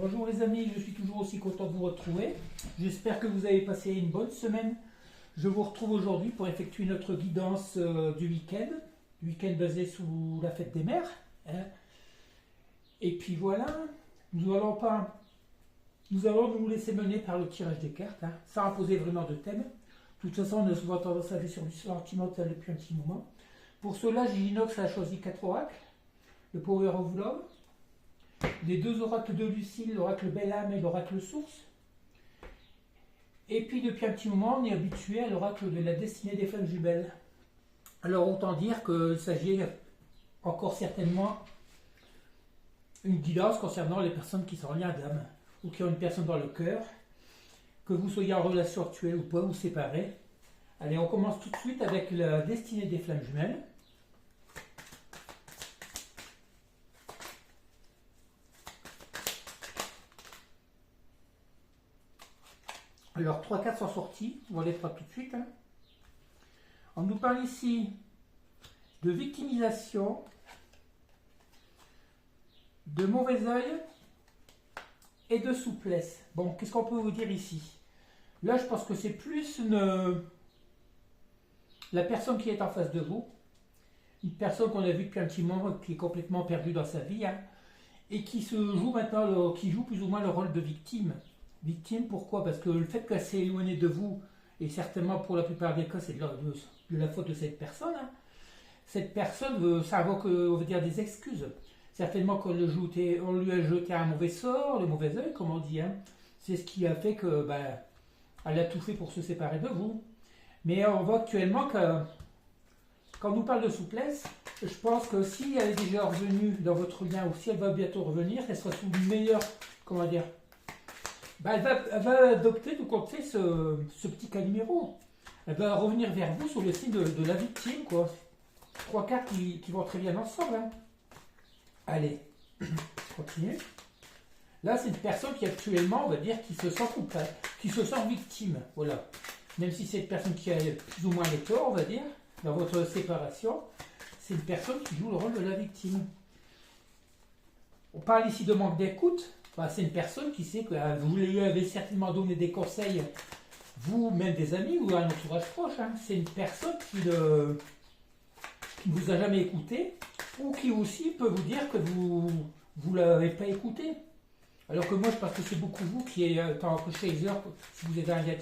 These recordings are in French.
Bonjour les amis, je suis toujours aussi content de vous retrouver. J'espère que vous avez passé une bonne semaine. Je vous retrouve aujourd'hui pour effectuer notre guidance du week-end basé sous la fête des mères, hein. Et puis voilà, nous allons nous laisser mener par le tirage des cartes, hein, sans imposer vraiment de thème. De toute façon, on a souvent tendance à aller sur du sentimental depuis un petit moment. Pour cela, Ginox a choisi 4 oracles. Le Power of Love, les 2 oracles de Lucille, l'oracle Belle Âme et l'oracle Source. Et puis depuis un petit moment, on est habitué à l'oracle de la destinée des flammes jumelles. Alors autant dire qu'il s'agit encore certainement une guidance concernant les personnes qui sont en lien d'âme ou qui ont une personne dans le cœur, que vous soyez en relation actuelle ou pas, ou séparés. Allez, on commence tout de suite avec la destinée des flammes jumelles. Alors, 3 cartes sont sorties, on les fera tout de suite, hein. On nous parle ici de victimisation, de mauvais œil et de souplesse. Bon, qu'est-ce qu'on peut vous dire ici? Là, je pense que c'est plus la personne qui est en face de vous, une personne qu'on a vue depuis un petit moment, qui est complètement perdue dans sa vie, hein, et qui se joue maintenant, qui joue plus ou moins le rôle de victime. Victime, pourquoi? Parce que le fait qu'elle s'est éloignée de vous, et certainement pour la plupart des cas, c'est de la faute de cette personne, hein. Cette personne, ça invoque, on veut dire, des excuses. Certainement qu'on lui a jeté un mauvais sort, le mauvais œil, comme on dit, hein. C'est ce qui a fait que, elle a tout fait pour se séparer de vous. Mais on voit actuellement que, quand on nous parle de souplesse, je pense que si elle est déjà revenue dans votre lien, ou si elle va bientôt revenir, elle sera sous une meilleure, comment dire, elle va adopter, tout compte fait, ce petit calimero. Elle va revenir vers vous sous le signe de la victime, quoi. 3 cartes qui vont très bien ensemble, hein. Allez, continue. Là, c'est une personne qui actuellement, on va dire, qui se sent coupable, qui se sent victime, voilà. Même si c'est une personne qui a plus ou moins les torts, on va dire, dans votre séparation, c'est une personne qui joue le rôle de la victime. On parle ici de manque d'écoute. C'est une personne qui sait que vous lui avez certainement donné des conseils, vous, même des amis ou un entourage proche, hein. C'est une personne qui ne vous a jamais écouté, ou qui aussi peut vous dire que vous ne l'avez pas écouté. Alors que moi, je pense que c'est beaucoup vous qui êtes en chaser, si vous êtes un lien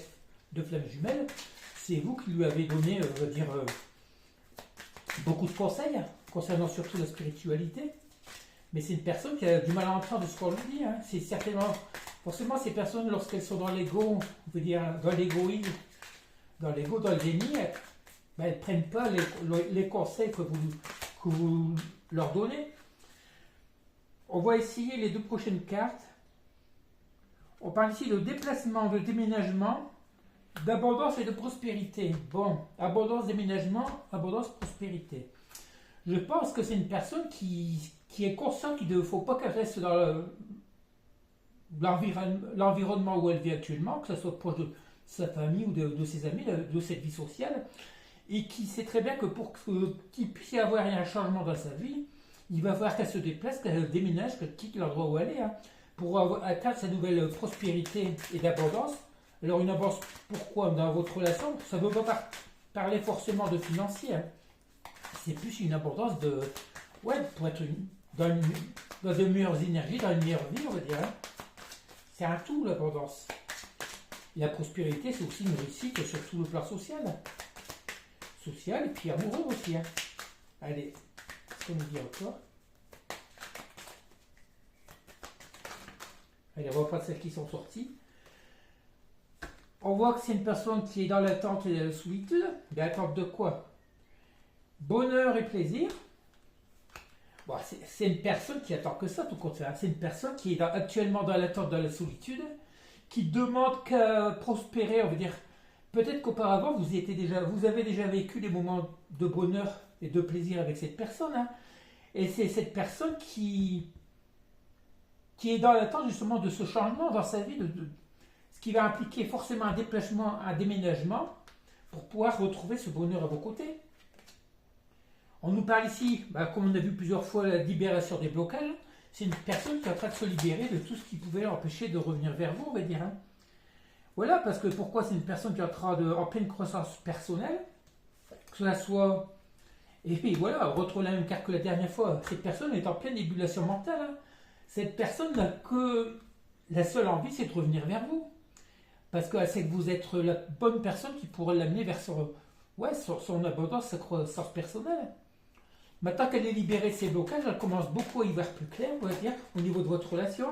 de flamme jumelle, c'est vous qui lui avez donné, on va dire, beaucoup de conseils, concernant surtout la spiritualité. Mais c'est une personne qui a du mal à entendre ce qu'on lui dit, hein. C'est certainement, forcément, ces personnes, lorsqu'elles sont dans l'ego, on peut dire dans l'égoïsme, dans l'ego, dans le déni, elles ne prennent pas les conseils que vous leur donnez. On va essayer les 2 prochaines cartes. On parle ici de déplacement, de déménagement, d'abondance et de prospérité. Bon, abondance, déménagement, abondance, prospérité. Je pense que c'est une personne qui est consciente qu'il ne faut pas qu'elle reste dans l'environnement où elle vit actuellement, que ce soit proche de sa famille ou de ses amis, de cette vie sociale, et qui sait très bien que pour qu'il puisse y avoir un changement dans sa vie, il va falloir qu'elle se déplace, qu'elle déménage, qu'elle quitte l'endroit où elle est, hein, pour atteindre sa nouvelle prospérité et d'abondance. Alors une abondance, pourquoi? Dans votre relation, ça ne veut pas parler forcément de financier, hein. C'est plus une abondance pour être dans de meilleures énergies, dans une meilleure vie, on va dire, hein. C'est un tout, l'abondance. La prospérité, c'est aussi une réussite sur tout le plan social. Social et puis amoureux aussi, hein. Allez, ce qu'on nous dit encore. Allez, on va prendre celles qui sont sorties. On voit que c'est une personne qui est dans l'attente et la solitude. L'attente de quoi? Bonheur et plaisir. Bon, c'est une personne qui attend que ça, tout compte fait. C'est une personne qui est actuellement dans l'attente de la solitude, qui demande qu'à prospérer, on veut dire. Peut-être qu'auparavant, vous avez déjà vécu des moments de bonheur et de plaisir avec cette personne, hein. Et c'est cette personne qui est dans l'attente justement de ce changement dans sa vie, ce qui va impliquer forcément un déplacement, un déménagement, pour pouvoir retrouver ce bonheur à vos côtés. On nous parle ici, comme on a vu plusieurs fois, la libération des blocages. c'est une personne qui est en train de se libérer de tout ce qui pouvait l'empêcher de revenir vers vous, on va dire. Hein. Voilà, parce que pourquoi c'est une personne qui est en pleine croissance personnelle, que cela soit... Et puis voilà, on retrouve la même carte que la dernière fois. Cette personne est en pleine ébullition mentale. Hein. Cette personne n'a que... La seule envie, c'est de revenir vers vous. Parce qu'elle sait que vous êtes la bonne personne qui pourrait l'amener vers son abondance, sa croissance personnelle. Maintenant qu'elle est libérée de ses blocages, elle commence beaucoup à y voir plus clair, on va dire, au niveau de votre relation.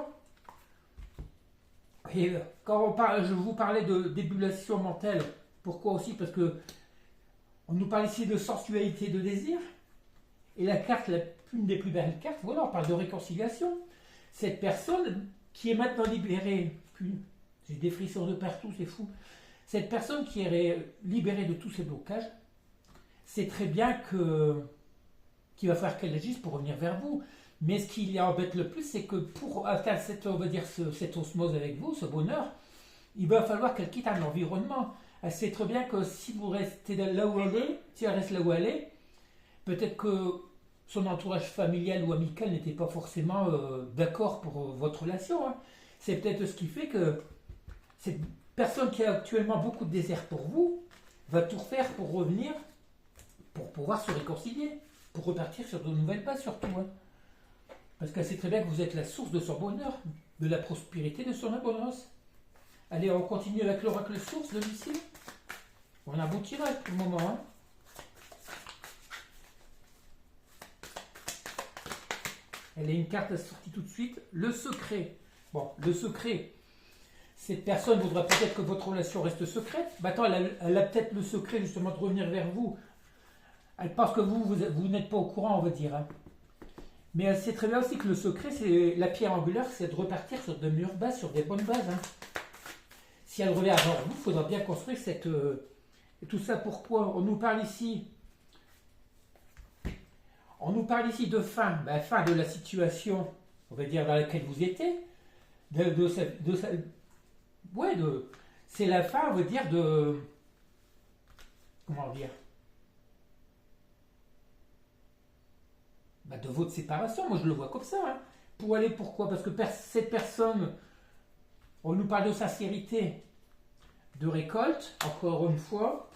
Et quand je vous parlais d'ébullition mentale, pourquoi aussi? Parce que on nous parle ici de sensualité, de désir. Et la carte, une des plus belles cartes, voilà, on parle de réconciliation. Cette personne qui est maintenant libérée, j'ai des frissons de partout, c'est fou. Cette personne qui est libérée de tous ses blocages, c'est très bien qu'il va falloir qu'elle agisse pour revenir vers vous. Mais ce qui l'embête le plus, c'est que pour atteindre cette osmose avec vous, ce bonheur, il va falloir qu'elle quitte un environnement. Elle sait très bien que si vous restez là où elle est, si elle reste là où elle est, peut-être que son entourage familial ou amical n'était pas forcément d'accord pour votre relation. Hein. C'est peut-être ce qui fait que cette personne qui a actuellement beaucoup de désert pour vous va tout refaire pour revenir, pour pouvoir se réconcilier, pour repartir sur de nouvelles bases surtout. Hein. Parce qu'elle sait très bien que vous êtes la source de son bonheur, de la prospérité, de son abondance. Allez, on continue avec l'oracle source de Lucie. On a un beau tirage pour le moment. Hein. Elle a une carte sortie tout de suite. Le secret. Bon, le secret. Cette personne voudra peut-être que votre relation reste secrète. Maintenant, elle a peut-être le secret justement de revenir vers vous. Elle pense que vous n'êtes pas au courant, on va dire. Hein. Mais elle sait très bien aussi que le secret, c'est la pierre angulaire, c'est de repartir sur de meilleures bases, sur des bonnes bases. Hein. Si elle revient avant vous, il faudra bien construire cette... tout ça pourquoi? On nous parle ici de fin, fin de la situation, on va dire, dans laquelle vous étiez. C'est la fin, on va dire, de... Comment dire? De votre séparation, moi je le vois comme ça. Hein. Pour aller, pourquoi? Parce que cette personne, on nous parle de sincérité, de récolte, encore une fois,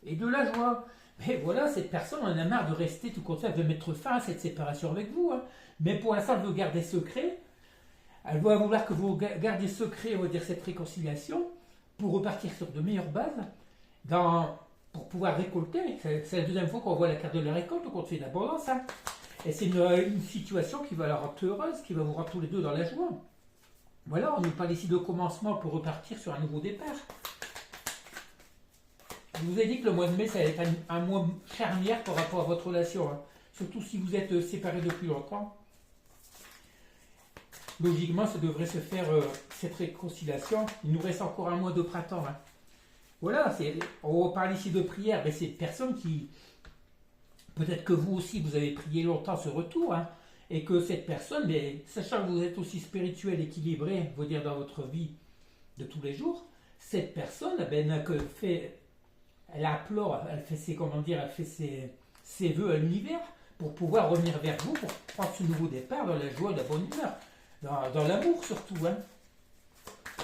et de la joie. Mais voilà, cette personne en a marre de rester tout comme ça, elle veut mettre fin à cette séparation avec vous. Hein. Mais pour l'instant, elle veut garder secret. Elle va vouloir que vous gardiez secret, on va dire, cette réconciliation, pour repartir sur de meilleures bases, pour pouvoir récolter. C'est la deuxième fois qu'on voit la carte de la récolte, qu'on fait d'abondance. Hein. Et c'est une situation qui va la rendre heureuse, qui va vous rendre tous les deux dans la joie. Voilà, on nous parle ici de commencement pour repartir sur un nouveau départ. Je vous ai dit que le mois de mai, ça va être un mois charnière par rapport à votre relation. Hein. Surtout si vous êtes séparés depuis longtemps. Logiquement, ça devrait se faire, cette réconciliation. Il nous reste encore un mois de printemps. Hein. Voilà, on parle ici de prière, mais c'est une personne qui... Peut-être que vous aussi, vous avez prié longtemps ce retour, hein, et que cette personne, mais, sachant que vous êtes aussi spirituel, équilibré, vous dire dans votre vie de tous les jours, cette personne, n'a que fait, elle implore, elle fait ses vœux à l'univers pour pouvoir revenir vers vous, pour prendre ce nouveau départ dans la joie, la bonne humeur, dans l'amour surtout. Hein.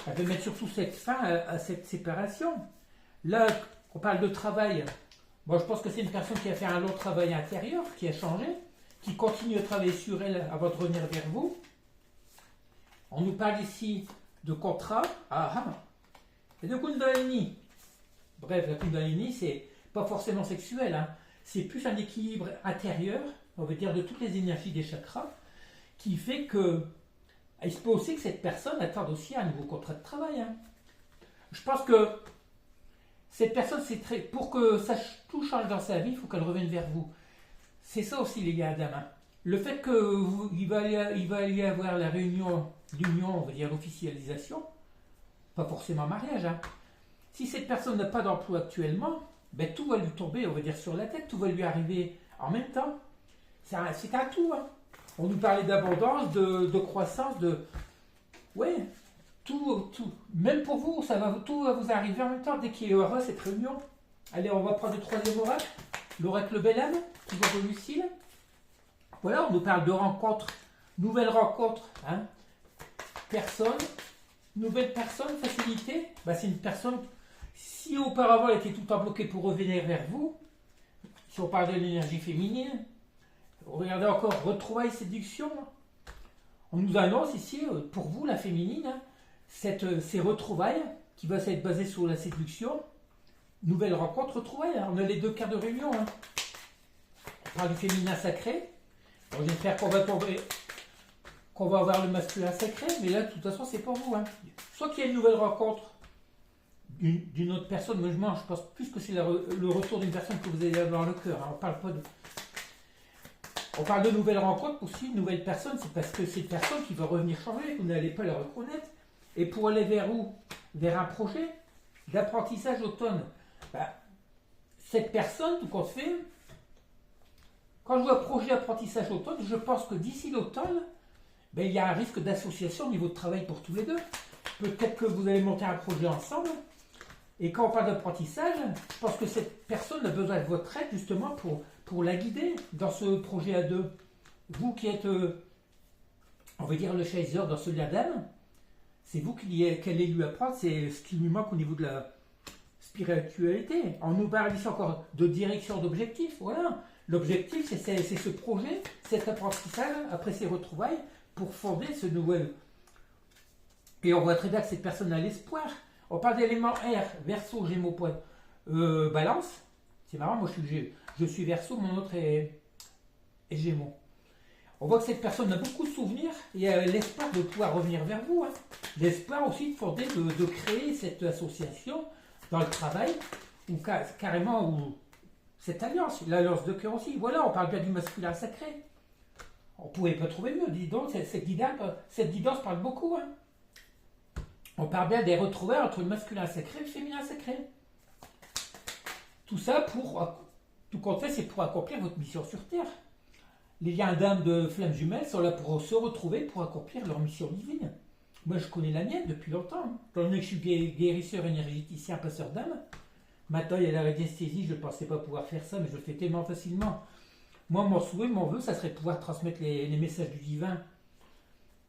Elle veut mettre surtout cette fin à cette séparation. Là, on parle de travail. Bon, je pense que c'est une personne qui a fait un long travail intérieur, qui a changé, qui continue à travailler sur elle avant de revenir vers vous. On nous parle ici de contrat, et de Kundalini. Bref, la Kundalini, c'est pas forcément sexuel, hein. C'est plus un équilibre intérieur, on va dire, de toutes les énergies des chakras, qui fait que il se peut aussi que cette personne attende aussi un nouveau contrat de travail. Hein. Je pense que cette personne, pour que tout change dans sa vie, il faut qu'elle revienne vers vous. C'est ça aussi, les gars, dames. Hein. Le fait qu'il va y avoir la réunion, l'union, on va dire l'officialisation, pas forcément mariage. Hein. Si cette personne n'a pas d'emploi actuellement, tout va lui tomber, on va dire, sur la tête, tout va lui arriver en même temps. C'est un tout. Hein. On nous parlait d'abondance, de croissance, Ouais. Tout, même pour vous, tout va vous arriver en même temps dès qu'il y aura cette réunion. Allez, on va prendre le troisième oracle, l'oracle Bel Âme, qui va de Lucille. Voilà, on nous parle de rencontres Nouvelle rencontre, hein. Personne, nouvelle personne, facilité. Bah, c'est une personne, si auparavant elle était tout le temps bloquée pour revenir vers vous, si on parle de l'énergie féminine, regardez encore, retrouvailles, séduction. On nous annonce ici, pour vous, la féminine, hein, ces retrouvailles qui vont être basées sur la séduction. Nouvelle rencontre, retrouvailles. Hein. On a les deux quarts de réunion. Hein. On parle du féminin sacré. J'espère qu'on va avoir le masculin sacré, mais là, de toute façon, c'est pour vous. Hein. Soit qu'il y a une nouvelle rencontre d'une autre personne, mais je pense plus que c'est le retour d'une personne que vous allez avoir dans le cœur. Hein. On parle de nouvelles rencontres aussi, une nouvelle personne, c'est parce que c'est une personne qui va revenir changer, vous n'allez pas la reconnaître. Et pour aller vers où? Vers un projet d'apprentissage autonome. Ben, cette personne, tout compte fait, quand je vois projet d'apprentissage automne, je pense que d'ici l'automne, ben, il y a un risque d'association au niveau de travail pour tous les deux. Peut-être que vous allez monter un projet ensemble. Et quand on parle d'apprentissage, je pense que cette personne a besoin de votre aide justement pour la guider dans ce projet à deux. Vous qui êtes, on va dire, le chaser dans ce lien d'âme, c'est vous qui allez lui apprendre, c'est ce qui lui manque au niveau de la spiritualité. On nous parle ici encore de direction d'objectif. Voilà. L'objectif, c'est ce projet, cet apprentissage, après ces retrouvailles, pour fonder ce nouvel. Et on voit très bien que cette personne a l'espoir. On parle d'éléments R, Verseau, Gémeaux, Pointe, Balance. C'est marrant, moi je suis Verseau, mon autre est Gémeaux. On voit que cette personne a beaucoup de souvenirs et a l'espoir de pouvoir revenir vers vous. Hein. L'espoir aussi de fonder, de créer cette association dans le travail, ou carrément ou cette alliance, l'alliance de cœur aussi. Voilà, on parle bien du masculin sacré. On ne pouvait pas trouver mieux, dis donc, cette guidance parle beaucoup. Hein. On parle bien des retrouvailles entre le masculin sacré et le féminin sacré. Tout ça tout compte fait, c'est pour accomplir votre mission sur Terre. Les liens d'âme de flammes jumelles sont là pour se retrouver, pour accomplir leur mission divine. Moi, je connais la mienne depuis longtemps. Étant donné que je suis guérisseur énergéticien, passeur d'âme, maintenant, il y a la radiesthésie, je ne pensais pas pouvoir faire ça, mais je le fais tellement facilement. Moi, mon souhait, mon vœu, ça serait de pouvoir transmettre les messages du divin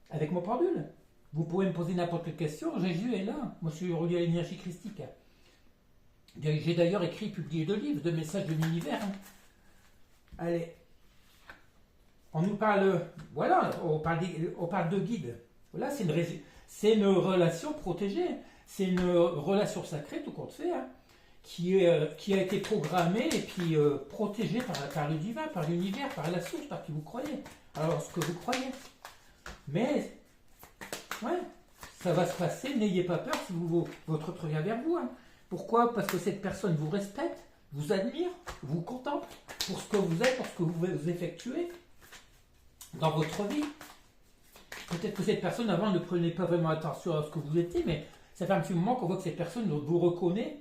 avec mon pendule. Vous pouvez me poser n'importe quelle question, Jésus est là. Moi, je suis relié à l'énergie christique. J'ai d'ailleurs écrit et publié 2 livres de messages de l'univers. Hein. Allez. On nous parle, voilà, on parle de guide. Voilà, c'est une relation protégée. C'est une relation sacrée, tout compte fait, hein, qui a été programmée et puis protégée par le divin, par l'univers, par la source, par qui vous croyez. Alors, ce que vous croyez. Mais, ouais, ça va se passer, n'ayez pas peur si votre autre revient vers vous. Hein. Pourquoi? Parce que cette personne vous respecte, vous admire, vous contemple pour ce que vous êtes, pour ce que vous effectuez dans votre vie. Peut-être que cette personne avant ne prenait pas vraiment attention à ce que vous étiez, mais ça fait un petit moment qu'on voit que cette personne vous reconnaît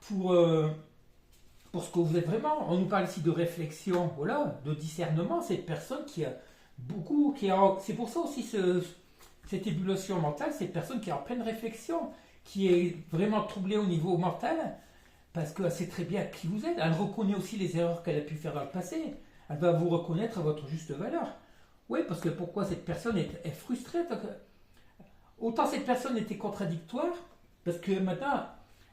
pour ce que vous êtes vraiment. On nous parle ici de réflexion, voilà, de discernement. Cette personne qui a beaucoup, c'est pour ça aussi cette ébullition mentale, cette personne qui est en pleine réflexion, qui est vraiment troublée au niveau mental, parce qu'elle sait très bien qui vous êtes. Elle reconnaît aussi les erreurs qu'elle a pu faire dans le passé. Elle va vous reconnaître à votre juste valeur. Oui, parce que pourquoi cette personne est frustrée? Autant cette personne était contradictoire, parce que maintenant,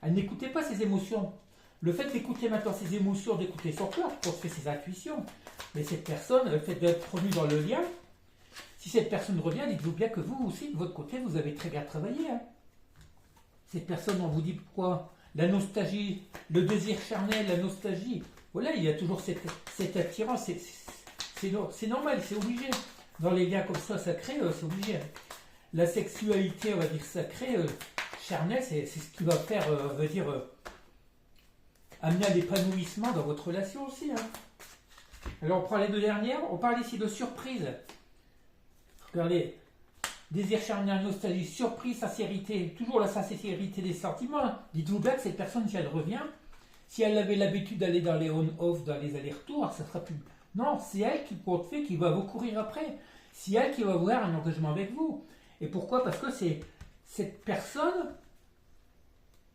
elle n'écoutait pas ses émotions. Le fait d'écouter maintenant ses émotions, d'écouter son cœur, pour faire ses intuitions. Mais cette personne, le fait d'être revenu dans le lien, si cette personne revient, dites-vous bien que vous aussi, de votre côté, vous avez très bien travaillé. Hein. Cette personne, on vous dit pourquoi? La nostalgie, le désir charnel, la nostalgie. Voilà, il y a toujours cette attirance. C'est normal, c'est obligé. Dans les liens comme ça, sacrés, c'est obligé. La sexualité, on va dire sacrée, charnelle, c'est ce qui va faire, on va dire, amener à l'épanouissement dans votre relation aussi. Hein. Alors, on prend les 2 dernières. On parle ici de surprise. Regardez. Désir charnel, nostalgie, surprise, sincérité. Toujours la sincérité des sentiments. Dites-vous bien que cette personne, si elle revient, si elle avait l'habitude d'aller dans les on-off, dans les allers-retours, ça sera plus... Non, c'est elle qui compte fait, qui va vous courir après. C'est elle qui va avoir un engagement avec vous. Et pourquoi? Parce que c'est cette personne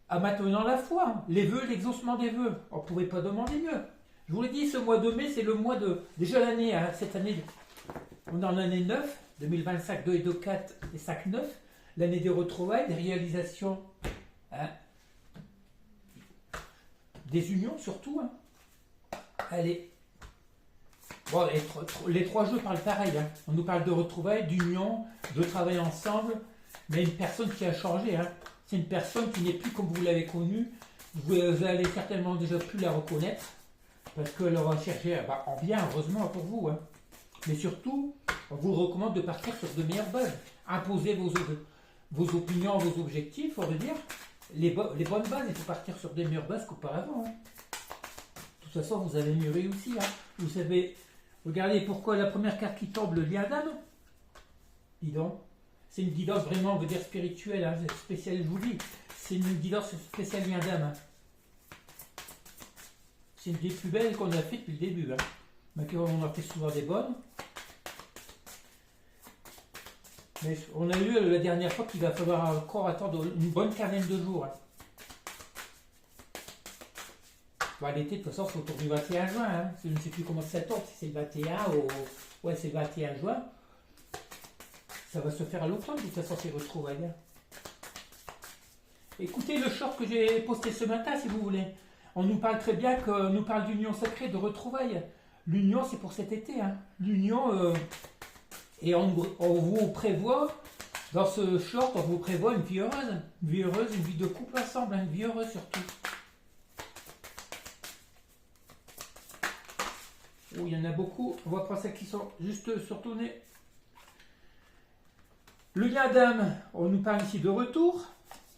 a maintenant la foi. Les vœux, l'exaucement des vœux. On ne pouvait pas demander mieux. Je vous l'ai dit, ce mois de mai, c'est le mois de... Déjà l'année, hein, cette année On est en année 9, 2025, 2 et 2, 4 et 5, 9. L'année des retrouvailles, des réalisations, hein, des unions surtout. Hein. Allez. Bon, les trois jeux parlent pareil. Hein. On nous parle de retrouvailles, d'union, de travail ensemble. Mais une personne qui a changé. Hein. C'est une personne qui n'est plus comme vous l'avez connue. Vous allez certainement déjà plus la reconnaître. Parce qu'elle aura cherché en bien, heureusement pour vous. Hein. Mais surtout, on vous recommande de partir sur de meilleures bases. Imposez vos opinions, vos objectifs, on veut dire. Les bonnes bases, il faut partir sur des meilleures bases qu'auparavant. Hein. De toute façon, vous avez mieux réussi. Hein. Vous savez, regardez pourquoi la première carte qui tombe, le lien d'âme. Dis donc. C'est une guidance vraiment, on veut dire, spirituelle, hein, spéciale, je vous dis. C'est une guidance spéciale lien d'âme. Hein. C'est une des plus belles qu'on a fait depuis le début. Hein. Mais on a fait souvent des bonnes. Mais on a eu la dernière fois qu'il va falloir encore attendre une bonne quinzaine de jours. Hein. Bon, l'été, de toute façon, c'est autour du 21 juin. Hein. Je ne sais plus comment ça tombe, si c'est le 21 ou... Ouais, c'est le 21 juin. Ça va se faire à l'automne, de toute façon, ces retrouvailles. Écoutez le short que j'ai posté ce matin, si vous voulez. On nous parle très bien, nous parle d'union sacrée, de retrouvailles. L'union, c'est pour cet été. Hein. L'union, et on vous prévoit, dans ce short, on vous prévoit une vie heureuse. Une vie heureuse, une vie de couple ensemble, hein, une vie heureuse surtout. Oh, il y en a beaucoup. On va prendre celles qui sont juste sur ton nez. Le lien d'âme, on nous parle ici de retour.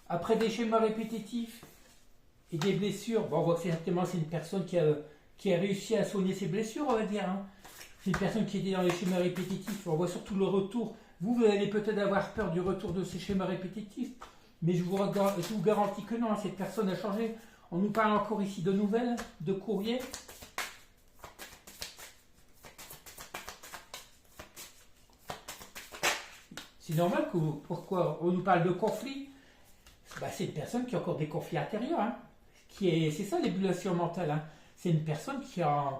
Après des schémas répétitifs et des blessures, bon, on voit que c'est une personne qui a réussi à soigner ses blessures, on va dire. Hein. C'est une personne qui était dans les schémas répétitifs. On voit surtout le retour. Vous allez peut-être avoir peur du retour de ces schémas répétitifs, mais je vous garantis que non, cette personne a changé. On nous parle encore ici de nouvelles, de courriers. C'est normal que pourquoi on nous parle de conflits. C'est une personne qui a encore des conflits intérieurs. Hein, c'est ça l'ébullition mentale. Hein. C'est une personne qui a...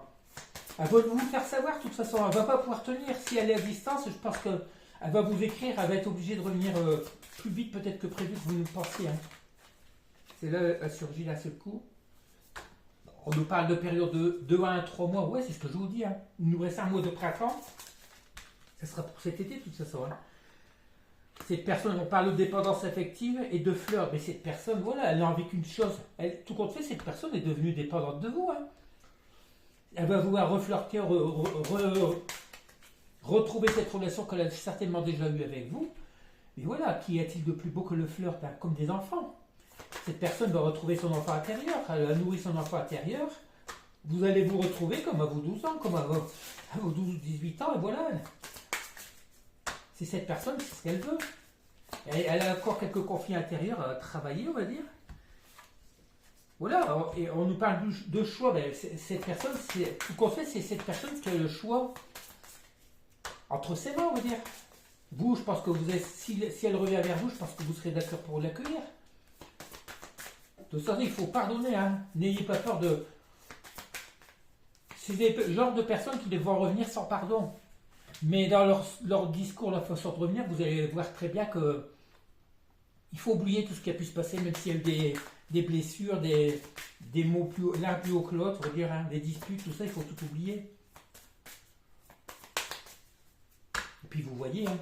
Elle va vous faire savoir, de toute façon, elle ne va pas pouvoir tenir. Si elle est à distance, je pense qu'elle va vous écrire, elle va être obligée de revenir plus vite peut-être que prévu que vous ne pensiez. Hein. C'est là, elle surgit d'un seul coup. On nous parle de période de 2 à 3 mois. Ouais, c'est ce que je vous dis. Hein. Il nous reste un mois de printemps. Ce sera pour cet été, de toute façon. Hein. Cette personne, on parle de dépendance affective et de fleurs, mais cette personne, voilà, elle n'a envie qu'une chose. Tout compte fait, cette personne est devenue dépendante de vous. Hein. Elle va vouloir reflirter, retrouver cette relation qu'elle a certainement déjà eue avec vous. Mais voilà, qu'y a-t-il de plus beau que le flirt, hein, comme des enfants? Cette personne va retrouver son enfant intérieur, elle a nourri son enfant intérieur. Vous allez vous retrouver comme à vos 12 ans, comme à vos 12-18 ans, et voilà. C'est cette personne, c'est ce qu'elle veut. Elle a encore quelques conflits intérieurs à travailler, on va dire. Voilà, et on nous parle de choix. Ben, cette personne, tout qu'on fait, c'est cette personne qui a le choix entre ses mains, on va dire. Vous, je pense que vous êtes, si elle revient vers vous, je pense que vous serez d'accord pour l'accueillir. De toute façon, il faut pardonner. Hein. N'ayez pas peur de... C'est des genres de personnes qui vont revenir sans pardon. Mais dans leur discours, leur façon de revenir, vous allez voir très bien que il faut oublier tout ce qui a pu se passer, même s'il y a eu des blessures, des mots l'un plus haut que l'autre, on va dire, hein, des disputes, tout ça, il faut tout oublier. Et puis vous voyez, hein,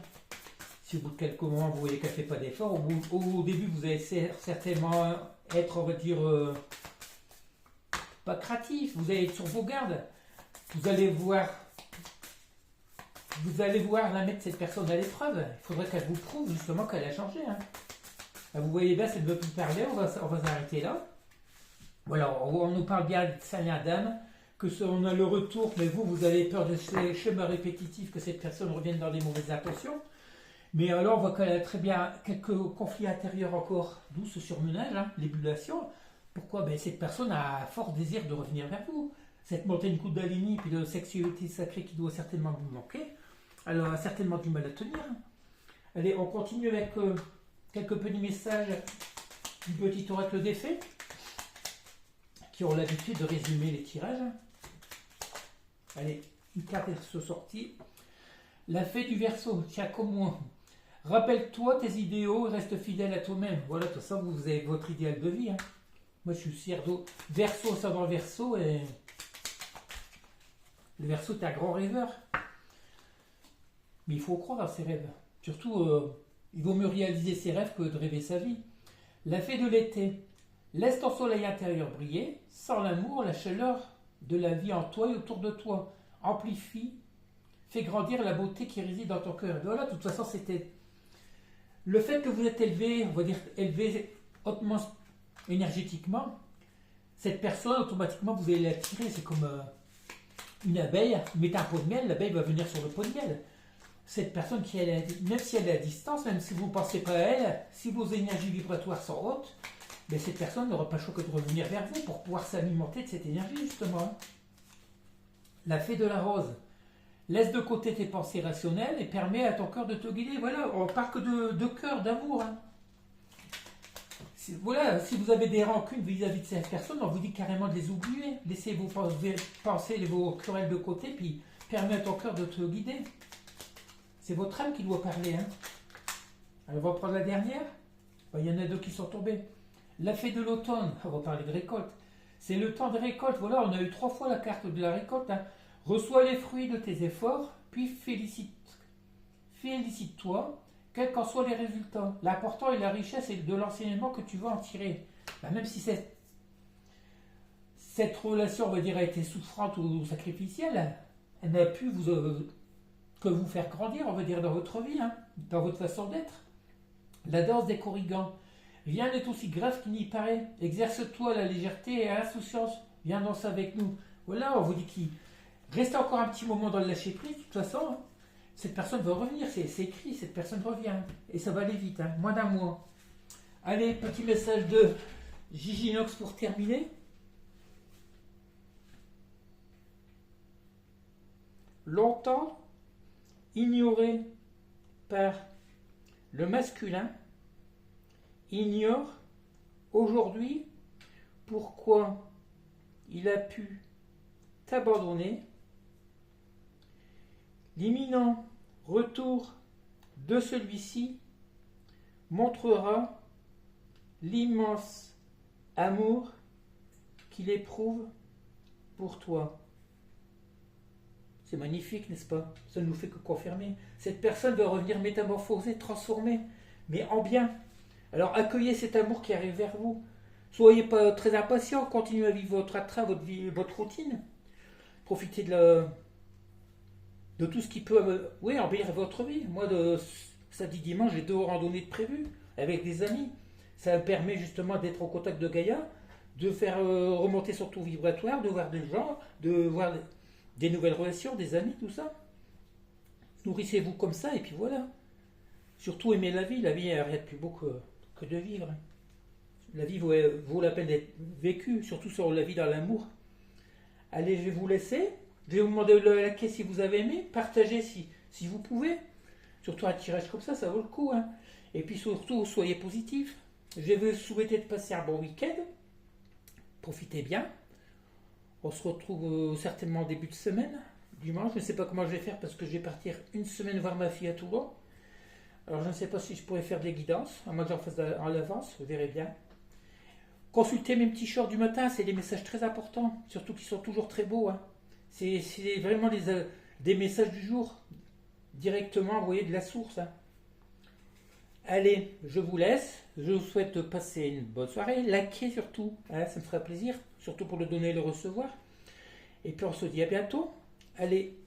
si au bout de quelques moments vous voyez qu'elle ne fait pas d'effort, au début vous allez certainement être, on va dire, pas craintif, vous allez être sur vos gardes, vous allez voir la mettre cette personne à l'épreuve. Il faudrait qu'elle vous prouve justement qu'elle a changé. Hein. Là, vous voyez bien, ça ne veut plus parler, on va s'arrêter là. Voilà, on nous parle bien de sa lien d'âme, on a le retour, mais vous avez peur de ces schémas répétitifs, que cette personne revienne dans les mauvaises intentions. Mais alors, on voit qu'elle a très bien quelques conflits intérieurs encore, d'où ce surmenage, hein, l'ébullition. Pourquoi? Cette personne a un fort désir de revenir vers vous. Cette montée de Kundalini, puis de sexualité sacrée qui doit certainement vous manquer. Elle a certainement du mal à tenir. Allez, on continue avec quelques petits messages du petit oracle des fées, qui ont l'habitude de résumer les tirages. Allez, une carte est sortie. La fée du Verseau, tiens comme moi. Rappelle-toi tes idéaux et reste fidèle à toi-même. Voilà, de toute façon, vous avez votre idéal de vie. Hein. Moi, je suis cerveau Verseau, ça dans le Verseau, et le Verseau, t'es un grand rêveur. Mais il faut croire à ses rêves. Surtout, il vaut mieux réaliser ses rêves que de rêver sa vie. La fée de l'été. Laisse ton soleil intérieur briller. Sans l'amour, la chaleur de la vie en toi et autour de toi. Amplifie, fais grandir la beauté qui réside dans ton cœur. Et voilà, de toute façon, c'était le fait que vous êtes élevé, on va dire élevé hautement énergétiquement. Cette personne, automatiquement, vous allez l'attirer. C'est comme une abeille. Vous mettez un pot de miel, l'abeille va venir sur le pot de miel. Cette personne qui est, même si elle est à distance, même si vous ne pensez pas à elle, si vos énergies vibratoires sont hautes, mais cette personne n'aura pas le choix que de revenir vers vous pour pouvoir s'alimenter de cette énergie, justement. La fée de la rose. Laisse de côté tes pensées rationnelles et permets à ton cœur de te guider. Voilà, on parle que de cœur, d'amour. Hein. Voilà, si vous avez des rancunes vis-à-vis de cette personne, on vous dit carrément de les oublier. Laissez vos pensées, vos querelles de côté, puis permets à ton cœur de te guider. C'est votre âme qui doit parler. Hein. Alors, on va prendre la dernière. Il y en a deux qui sont tombés. La fée de l'automne, on va parler de récolte. C'est le temps de récolte. Voilà, on a eu 3 fois la carte de la récolte. Hein. Reçois les fruits de tes efforts, puis félicite-toi, quels qu'en soient les résultats. L'important est la richesse et de l'enseignement que tu vas en tirer. Même si cette relation, on va dire, a été souffrante ou sacrificielle, elle n'a pu que vous faire grandir, on va dire, dans votre vie, hein, dans votre façon d'être. La danse des corrigans. Rien n'est aussi grave qu'il n'y paraît. Exerce-toi la légèreté et l'insouciance. Viens danser avec nous. Voilà, on vous dit qu'il reste encore un petit moment dans le lâcher prise. De toute façon, hein, cette personne va revenir. C'est écrit, cette personne revient. Et ça va aller vite, hein, moins d'un mois. Allez, petit message de Gigi Nox pour terminer. Longtemps ignoré par le masculin, ignore aujourd'hui pourquoi il a pu t'abandonner. L'imminent retour de celui-ci montrera l'immense amour qu'il éprouve pour toi. C'est magnifique, n'est-ce pas? Ça ne nous fait que confirmer. Cette personne va revenir métamorphosée, transformée, mais en bien. Alors accueillez cet amour qui arrive vers vous. Soyez pas très impatient, continuez à vivre votre train, votre routine. Profitez de tout ce qui peut embellir votre vie. Moi, samedi dimanche, j'ai 2 randonnées de prévues avec des amis. Ça me permet justement d'être au contact de Gaïa, de faire remonter son taux vibratoire, de voir des gens, de voir des nouvelles relations, des amis, tout ça. Nourrissez-vous comme ça et puis voilà. Surtout aimez la vie. La vie, elle rien de plus beau que de vivre. La vie vaut la peine d'être vécue, surtout sur la vie dans l'amour. Allez, je vais vous laisser. Je vais vous demander de liker si vous avez aimé. Partagez si vous pouvez. Surtout un tirage comme ça vaut le coup. Hein. Et puis surtout, soyez positifs. Je vais vous souhaiter de passer un bon week-end. Profitez bien. On se retrouve certainement au début de semaine, dimanche. Je ne sais pas comment je vais faire parce que je vais partir une semaine voir ma fille à Toulon. Alors je ne sais pas si je pourrais faire des guidances, à moins que j'en fasse en avance, vous verrez bien. Consultez mes petits shorts du matin, c'est des messages très importants, surtout qui sont toujours très beaux. Hein. C'est vraiment des messages du jour, directement envoyés de la source. Hein. Allez, je vous laisse. Je vous souhaite de passer une bonne soirée. Likez surtout, hein, ça me fera plaisir, surtout pour le donner et le recevoir. Et puis on se dit à bientôt. Allez,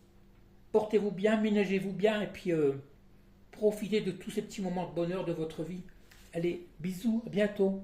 portez-vous bien, ménagez-vous bien et puis profitez de tous ces petits moments de bonheur de votre vie. Allez, bisous, à bientôt.